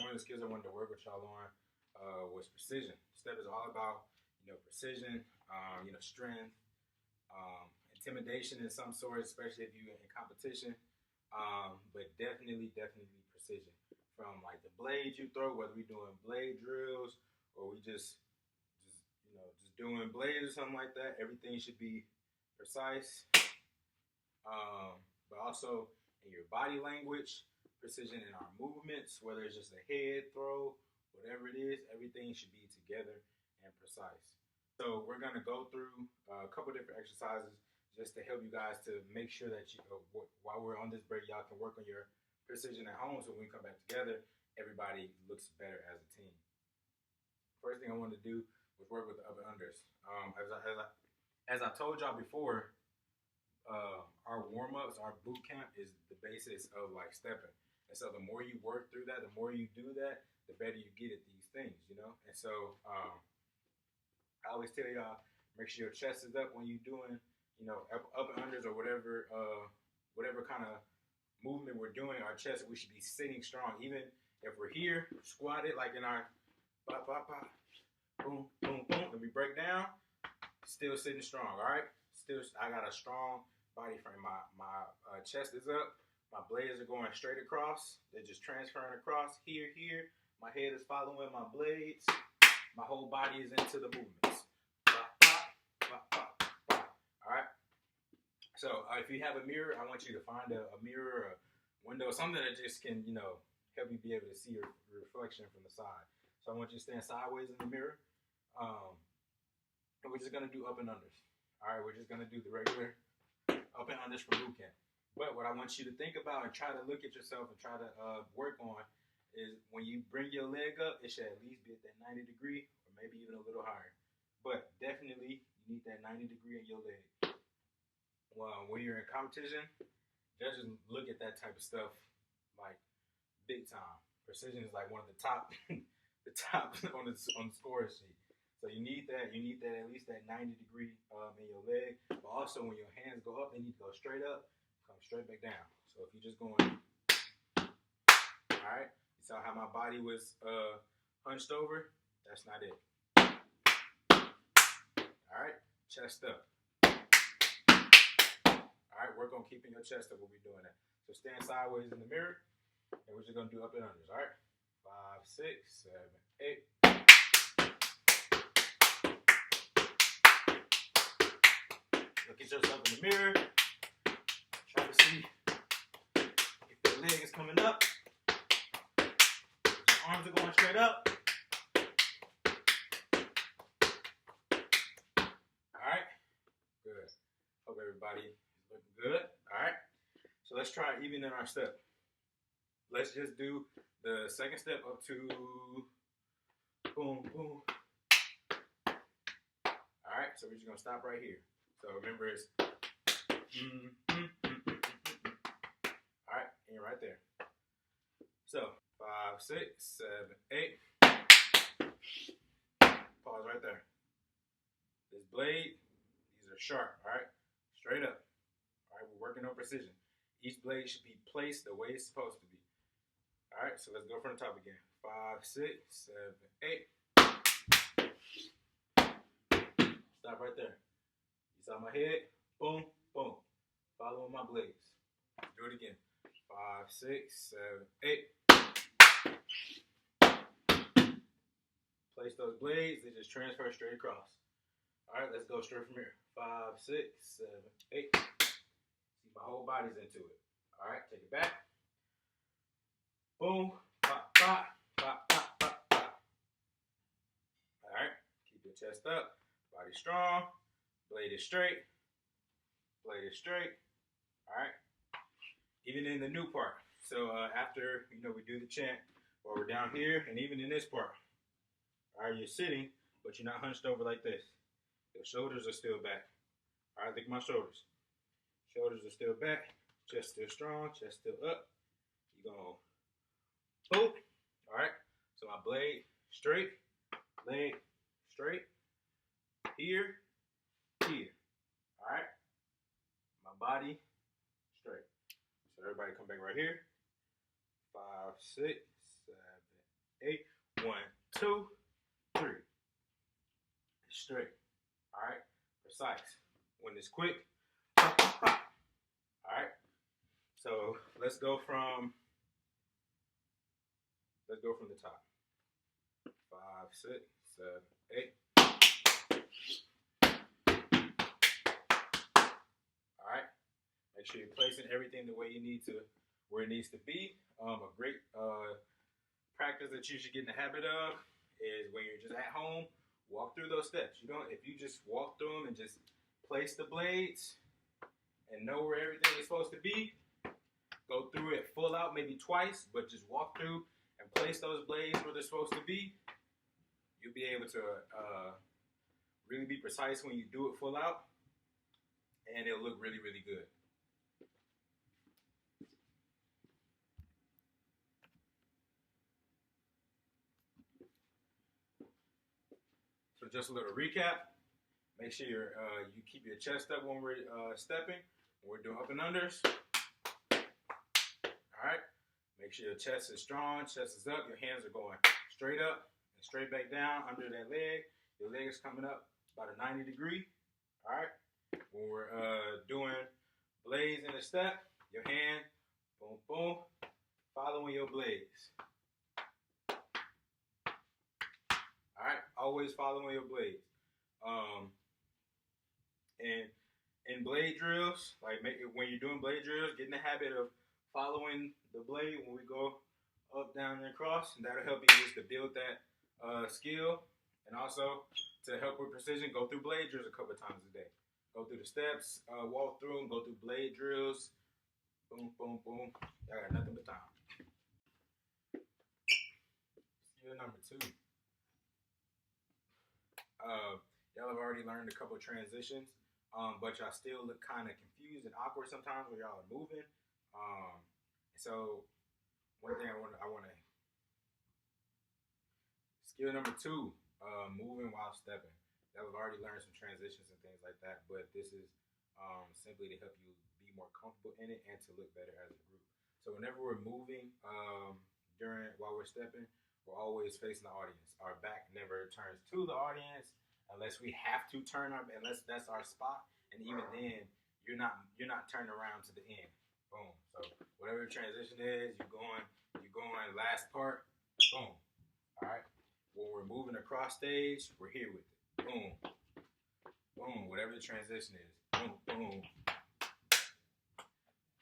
one of the skills I wanted to work with y'all on was precision. Step is all about, precision, strength, intimidation in some sort, especially if you're in competition. But definitely precision. From like the blades you throw, whether we're doing blade drills or we just doing blades or something like that, everything should be precise. But also in your body language, precision in our movements, whether it's just a head throw, whatever it is, everything should be together and precise. So we're going to go through a couple different exercises just to help you guys to make sure that while we're on this break, y'all can work on your precision at home, so when we come back together, everybody looks better as a team. First thing I wanted to do was work with the up and unders. As I told y'all before, our warm-ups, our boot camp is the basis of like stepping. And so the more you work through that, the more you do that, the better you get at these things, And so I always tell y'all, make sure your chest is up when you're doing, up and unders or whatever kind of movement we're doing. Our chest, we should be sitting strong. Even if we're here, squatted like in our pop, pop, pop, boom, boom, boom, and we break down, still sitting strong, all right? I got a strong body frame. My chest is up. My blades are going straight across. They're just transferring across here. My head is following my blades. My whole body is into the movements. Pop, pop, pop, pop, pop. All right? So if you have a mirror, I want you to find a mirror or a window, something that just can, help you be able to see your reflection from the side. So I want you to stand sideways in the mirror. And we're just going to do up and unders. All right, we're just going to do the regular up and unders from boot camp. But what I want you to think about and try to look at yourself and try to work on is when you bring your leg up, it should at least be at that 90 degree or maybe even a little higher. But definitely, you need that 90 degree in your leg. Well, when you're in competition, judges look at that type of stuff like big time. Precision is like one of the top, on the score sheet. So you need that. You need that at least that 90 degree in your leg. But also when your hands go up, they need to go straight up, come straight back down. So if you're just going, all right. You saw how my body was hunched over. That's not it. All right. Chest up. All right, work on keeping your chest up when we're doing that. So stand sideways in the mirror, and we're just gonna do up and unders. All right, 5, 6, 7, 8. Look at yourself in the mirror. Try to see if your leg is coming up. Your arms are going straight up. All right, good. Hope everybody looking good. All right. So let's try even in our step. Let's just do the second step up to boom, boom. All right. So we're just going to stop right here. So remember it's all right. And you're right there. So 5, 6, 7, 8. Pause right there. This blade, these are sharp. All right. Straight up. All right, we're working on precision. Each blade should be placed the way it's supposed to be. All right, so let's go from the top again. 5, 6, 7, 8. Stop right there. You saw my head? Boom, boom. Following my blades. Do it again. 5, 6, 7, 8. Place those blades. They just transfer straight across. All right, let's go straight from here. 5, 6, 7, 8. See, my whole body's into it. All right, take it back. Boom, pop, pop, pop, pop, pop, pop. All right, keep your chest up, body strong, blade is straight, blade is straight. All right, even in the new part. So after, we do the chant, or we're down here, and even in this part. All right, you're sitting, but you're not hunched over like this. Your shoulders are still back. All right, look at my shoulders. Shoulders are still back. Chest still strong. Chest still up. You're going to boom. All right. So my blade straight. Leg straight. Here. Here. All right. My body straight. So everybody come back right here. 5, 6, 7, 8. 1, 2, 3. Straight. All right. Precise. When it's quick. All right. So let's go from the top. 5, 6, 7, 8. All right. Make sure you're placing everything the way you need to, where it needs to be. A great practice that you should get in the habit of is when you're just at home, walk through those steps. If you just walk through them and just place the blades and know where everything is supposed to be, go through it full out maybe twice, but just walk through and place those blades where they're supposed to be. You'll be able to really be precise when you do it full out, and it'll look really, really good. So just a little recap. Make sure you keep your chest up when we're stepping. When we're doing up and unders. All right. Make sure your chest is strong. Chest is up. Your hands are going straight up and straight back down under that leg. Your leg is coming up about a 90 degree. All right. When we're doing blades in a step, your hand, boom, boom, following your blades. All right, always following your blades. And in blade drills, when you're doing blade drills, get in the habit of following the blade when we go up, down, and across, and that'll help you just to build that skill, and also to help with precision. Go through blade drills a couple of times a day. Go through the steps, walk through them, go through blade drills. Boom, boom, boom. Y'all got nothing but time. Skill number 2. Y'all have already learned a couple of transitions, but y'all still look kind of confused and awkward sometimes when y'all are moving. So one thing I want to skill number 2, moving while stepping. Y'all have already learned some transitions and things like that, but this is simply to help you be more comfortable in it and to look better as a group. So whenever we're moving while we're stepping, we're always facing the audience. Our back never turns to the audience unless we have to turn unless that's our spot. And even then, you're not turning around to the end. Boom. So whatever the transition is, you're going last part. Boom. All right. When we're moving across stage, we're here with it. Boom. Boom. Whatever the transition is. Boom. Boom.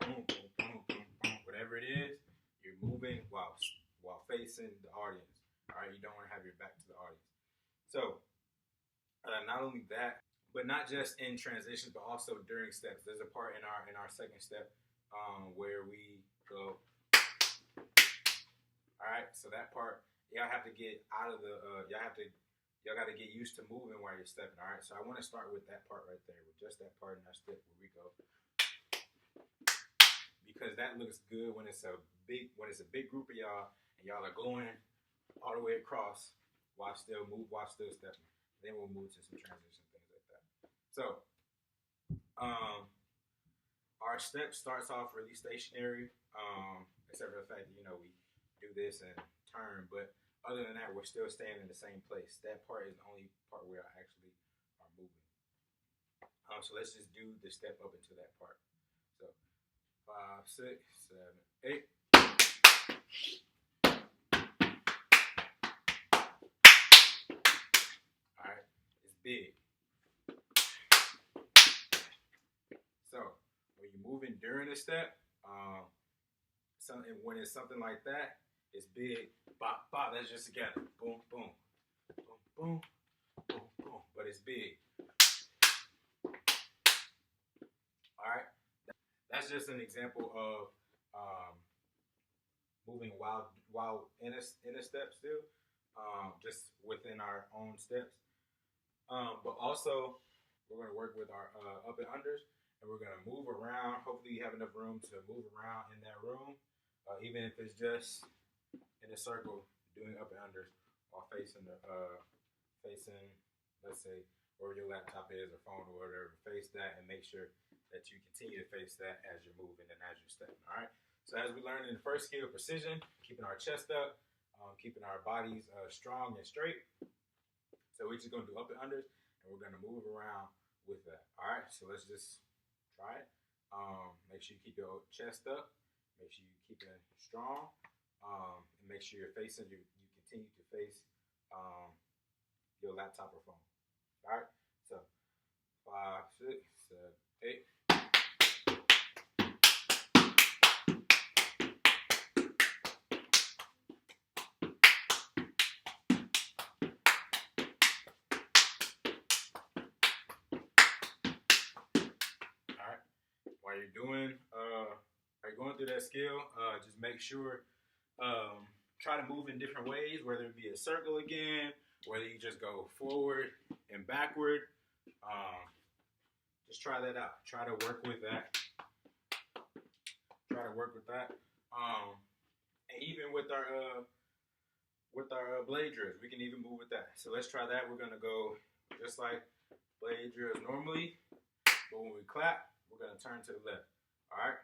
Boom. Boom. Boom. Boom. Boom. Whatever it is, you're moving while facing the audience. All right. You don't want to have your back to the audience. So not only that, but not just in transitions, but also during steps. There's a part in our second step where we go. All right, so that part y'all have to get out of the. Y'all got to get used to moving while you're stepping. All right, so I want to start with that part right there, with just that part in our step where we go, because that looks good when it's a big group of y'all and y'all are going all the way across while still stepping. Then we'll move to some transition things like that. So, our step starts off really stationary, except for the fact that we do this and turn. But other than that, we're still staying in the same place. That part is the only part where I actually are moving. So let's just do the step up into that part. So 5, 6, 7, 8. Big. So when you're moving during a step, when it's something like that, it's big. Bop, bop. That's just together. Boom, boom, boom, boom, boom, boom. But it's big. All right. That's just an example of moving while in a step still, just within our own steps. But also, we're going to work with our up and unders, and we're going to move around. Hopefully, you have enough room to move around in that room, even if it's just in a circle, doing up and unders while facing, let's say, wherever your laptop is or phone or whatever. Face that and make sure that you continue to face that as you're moving and as you're stepping. All right. So as we learned in the first skill, precision, keeping our chest up, keeping our bodies strong and straight. So we're just gonna do up and unders, and we're gonna move around with that. All right, so let's just try it. Make sure you keep your chest up. Make sure you keep it strong. And make sure you're facing, you continue to face your laptop or phone. All right, so 5, 6, 7, 8. While you're going through that skill, just make sure, try to move in different ways, whether it be a circle again, whether you just go forward and backward. Just try that out. Try to work with that. And even with our blade drills, we can even move with that. So let's try that. We're gonna go just like blade drills normally, but when we clap, we're gonna turn to the left. All right.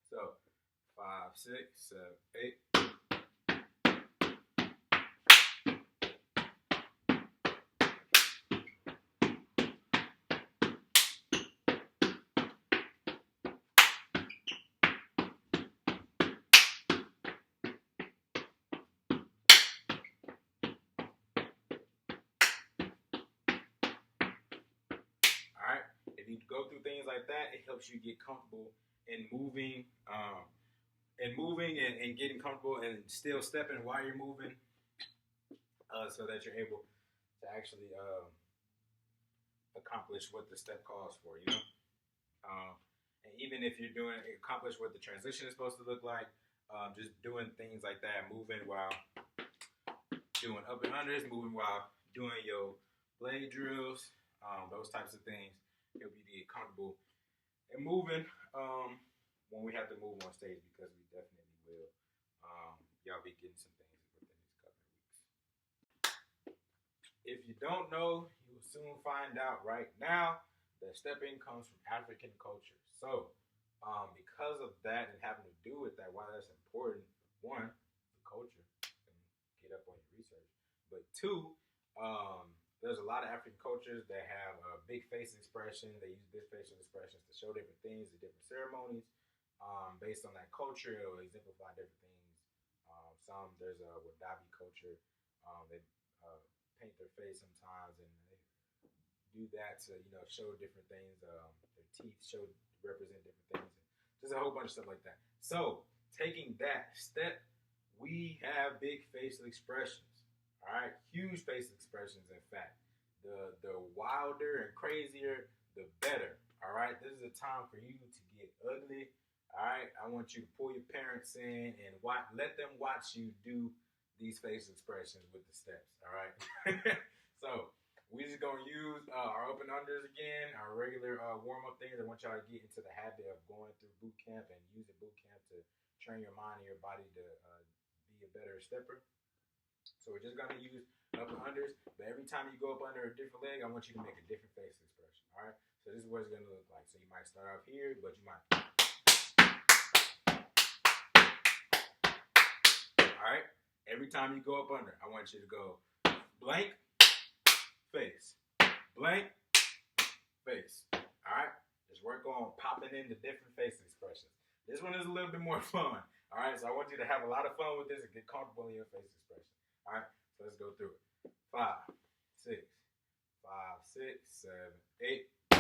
So 5, 6, 7, 8. If you go through things like that, it helps you get comfortable in moving, and getting comfortable and still stepping while you're moving, so that you're able to actually accomplish what the step calls for. And even if you're accomplish what the transition is supposed to look like, just doing things like that, moving while doing up and unders, moving while doing your blade drills, those types of things. Help you get comfortable and moving when we have to move on stage, because we definitely will. Y'all be getting some things within these couple of weeks. If you don't know, you will soon find out right now that stepping comes from African culture. So because of that and having to do with that, why that's important, one, the culture, and get up on your research, but two, there's a lot of African cultures that have a big face expression. They use big facial expressions to show different things at different ceremonies. Based on that culture, it will exemplify different things. There's a Wadabi culture. They paint their face sometimes, and they do that to show different things. Their teeth represent different things. Just a whole bunch of stuff like that. So taking that step, we have big facial expressions. All right, huge facial expressions. In fact, the wilder and crazier, the better. All right, this is a time for you to get ugly. All right, I want you to pull your parents in and let them watch you do these facial expressions with the steps. All right, so we're just gonna use our open unders again, our regular warm up things. I want y'all to get into the habit of going through boot camp and using boot camp to train your mind and your body to be a better stepper. So we're just gonna use up and unders, but every time you go up under a different leg, I want you to make a different face expression. All right. So this is what it's gonna look like. So you might start off here, but you might. All right. Every time you go up under, I want you to go blank, face, blank, face. All right. Just work on popping into different face expressions. This one is a little bit more fun. All right. So I want you to have a lot of fun with this and get comfortable in your face expression. All right, so let's go through it. 5, 6, 5, 6, 7, 8. All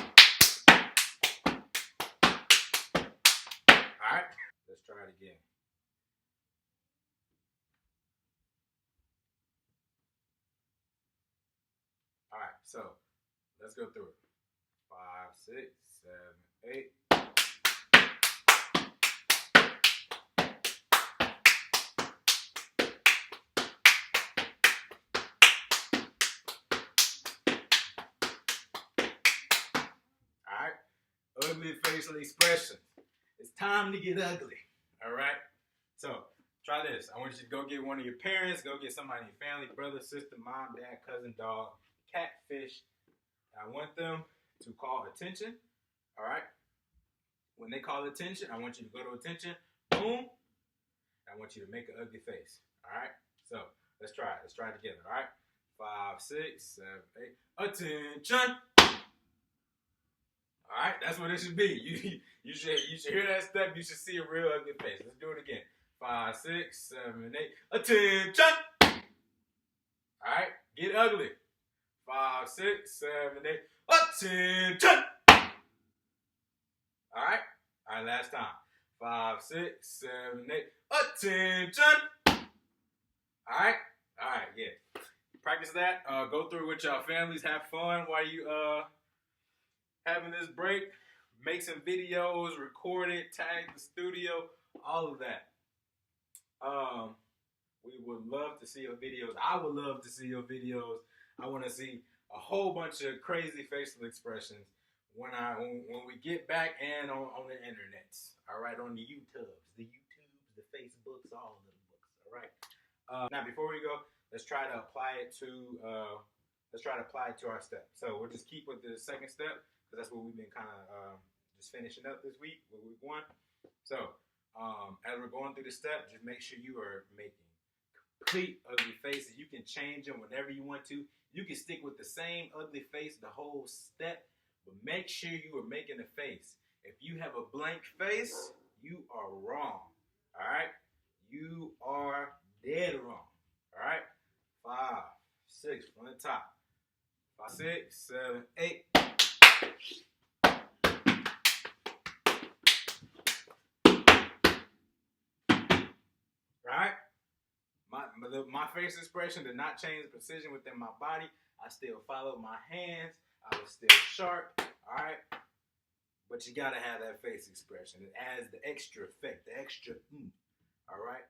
right, let's try it again. All right, so let's go through it. 5, 6, 7, 8. Ugly facial expressions. It's time to get ugly. All right. So try this. I want you to go get one of your parents. Go get somebody in your family, brother, sister, mom, dad, cousin, dog, cat, fish. I want them to call attention. All right. When they call attention, I want you to go to attention. Boom. I want you to make an ugly face. All right. Let's try it. Let's try it together. All right. 5, 6, 7, 8. Attention. All right. That's what it should be. You should hear that step. You should see a real ugly face. Let's do it again. 5, 6, 7, 8. Attention. All right. Get ugly. 5, 6, 7, 8. Attention. All right. All right. Last time. 5, 6, 7, 8. Attention. All right. All right. Yeah. Practice that. Go through with your families. Have fun while you having this break. Make some videos. Record it. Tag the studio. All of that. We would love to see your videos. I would love to see your videos. I want to see a whole bunch of crazy facial expressions when we get back and on the internets. All right, on the YouTubes, the Facebooks, all of the books. All right. Now, before we go, let's try to apply it to our step. So we'll just keep with the second step because that's what we've been kind of just finishing up this week with week 1. So as we're going through the step, just make sure you are making complete ugly faces. You can change them whenever you want to. You can stick with the same ugly face the whole step, but make sure you are making a face. If you have a blank face, you are wrong. All right? You are dead wrong. All right? 5, 6 from the top. 5, 6, 7, 8. Right? My face expression did not change the precision within my body. I still followed my hands. I was still sharp. All right? But you got to have that face expression. It adds the extra effect, the extra All right?